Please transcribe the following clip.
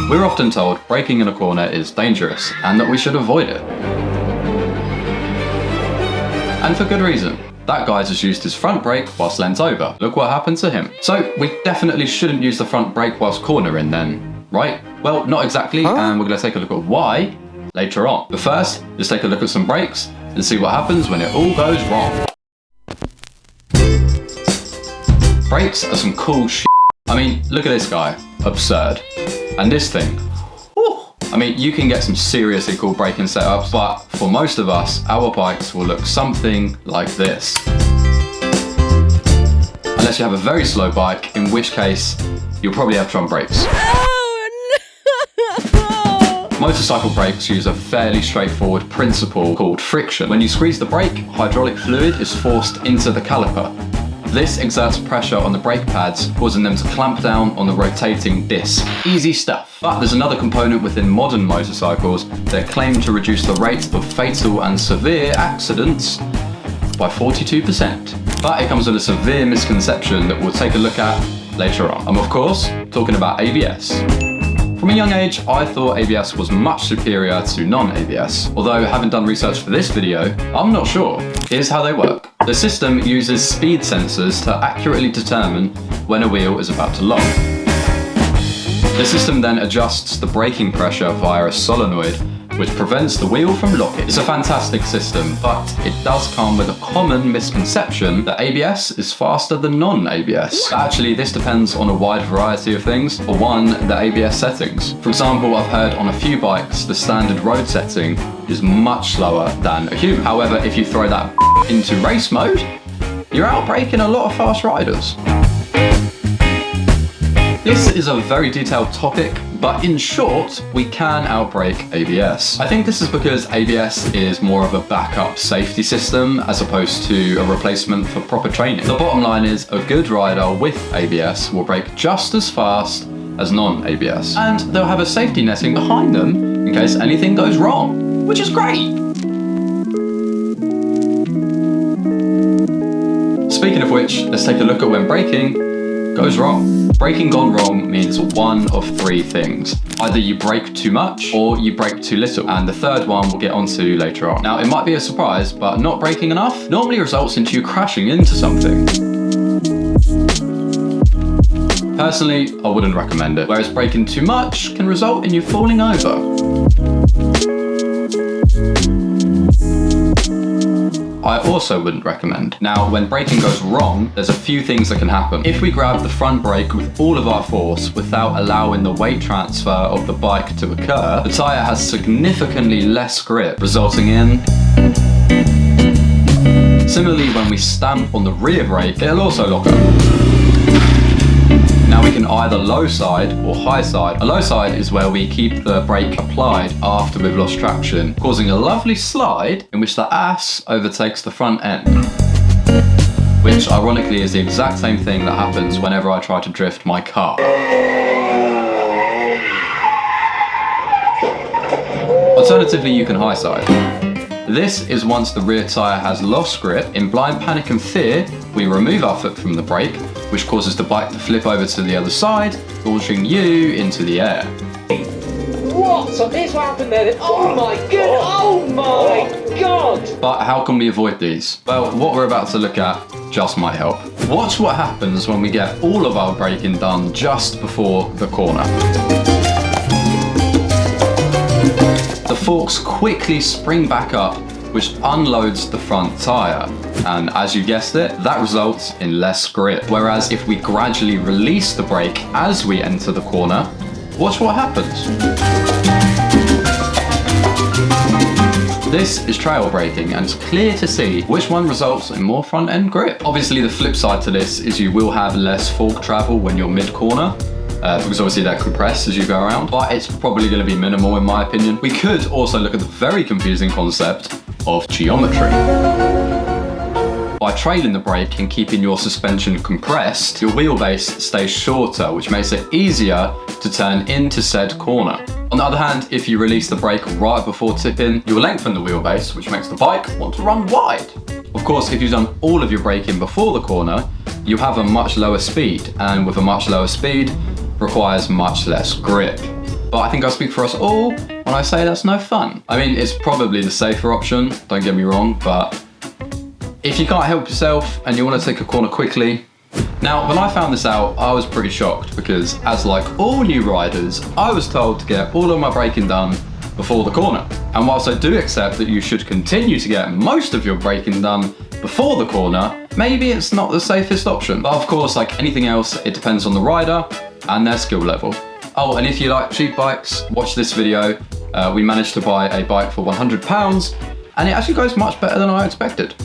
We're often told braking in a corner is dangerous and that we should avoid it. And for good reason. That guy just used his front brake whilst leant over. Look what happened to him. So we definitely shouldn't use the front brake whilst cornering then, right? Well, not exactly, and we're going to take a look at why later on. But first, let's take a look at some brakes and see what happens when it all goes wrong. Brakes are some cool shit. I mean, look at this guy. Absurd. And this thing. Whew. I mean, you can get some seriously cool braking setups, but for most of us, our bikes will look something like this. Unless you have a very slow bike, in which case, you'll probably have front brakes. Motorcycle brakes use a fairly straightforward principle called friction. When you squeeze the brake, hydraulic fluid is forced into the caliper. This exerts pressure on the brake pads, causing them to clamp down on the rotating disc. Easy stuff. But there's another component within modern motorcycles that claim to reduce the rate of fatal and severe accidents by 42%. But it comes with a severe misconception that we'll take a look at later on. I'm of course talking about ABS. From a young age, I thought ABS was much superior to non-ABS. Although, having done research for this video, I'm not sure. Here's how they work. The system uses speed sensors to accurately determine when a wheel is about to lock. The system then adjusts the braking pressure via a solenoid, which prevents the wheel from locking. It's a fantastic system, but it does come with a common misconception that ABS is faster than non-ABS. Actually, this depends on a wide variety of things. For one, the ABS settings. For example, I've heard on a few bikes, the standard road setting is much slower than a human. However, if you throw that into race mode, you're outbraking a lot of fast riders. This is a very detailed topic, but in short, we can outbrake ABS. I think this is because ABS is more of a backup safety system as opposed to a replacement for proper training. The bottom line is a good rider with ABS will brake just as fast as non-ABS. And they'll have a safety netting behind them in case anything goes wrong, which is great. Speaking of which, let's take a look at when braking goes wrong. Braking gone wrong means one of three things. Either you brake too much or you brake too little. And the third one we'll get onto later on. Now, it might be a surprise, but not braking enough normally results into you crashing into something. Personally, I wouldn't recommend it. Whereas braking too much can result in you falling over. I also wouldn't recommend. Now, when braking goes wrong, there's a few things that can happen. If we grab the front brake with all of our force without allowing the weight transfer of the bike to occur, the tyre has significantly less grip, resulting in... Similarly, when we stamp on the rear brake, it'll also lock up. Now we can either low side or high side. A low side is where we keep the brake applied after we've lost traction, causing a lovely slide in which the ass overtakes the front end. Which ironically is the exact same thing that happens whenever I try to drift my car. Alternatively, you can high side. This is once the rear tyre has lost grip. In blind panic and fear, we remove our foot from the brake, which causes the bike to flip over to the other side, launching you into the air. What? So here's what happened there. Oh my god! Oh my god! But how can we avoid these? Well, what we're about to look at just might help. Watch what happens when we get all of our braking done just before the corner. The forks quickly spring back up, which unloads the front tyre. And as you guessed it, that results in less grip. Whereas if we gradually release the brake as we enter the corner, watch what happens. This is trail braking, and it's clear to see which one results in more front end grip. Obviously, the flip side to this is you will have less fork travel when you're mid-corner. Because obviously they're compressed as you go around, but it's probably going to be minimal in my opinion. We could also look at the very confusing concept of geometry. By trailing the brake and keeping your suspension compressed, your wheelbase stays shorter, which makes it easier to turn into said corner. On the other hand, if you release the brake right before tipping, you'll lengthen the wheelbase, which makes the bike want to run wide. Of course, if you've done all of your braking before the corner, you have a much lower speed, and with a much lower speed, requires much less grip. but I think I speak for us all when I say that's no fun. I mean, it's probably the safer option, don't get me wrong, but if you can't help yourself and you want to take a corner quickly. Now, when I found this out, I was pretty shocked because, as like all new riders, I was told to get all of my braking done before the corner. And whilst I do accept that you should continue to get most of your braking done before the corner, maybe it's not the safest option. But of course, like anything else, it depends on the rider and their skill level. Oh, and if you like cheap bikes, watch this video. We managed to buy a bike for £100 and it actually goes much better than I expected.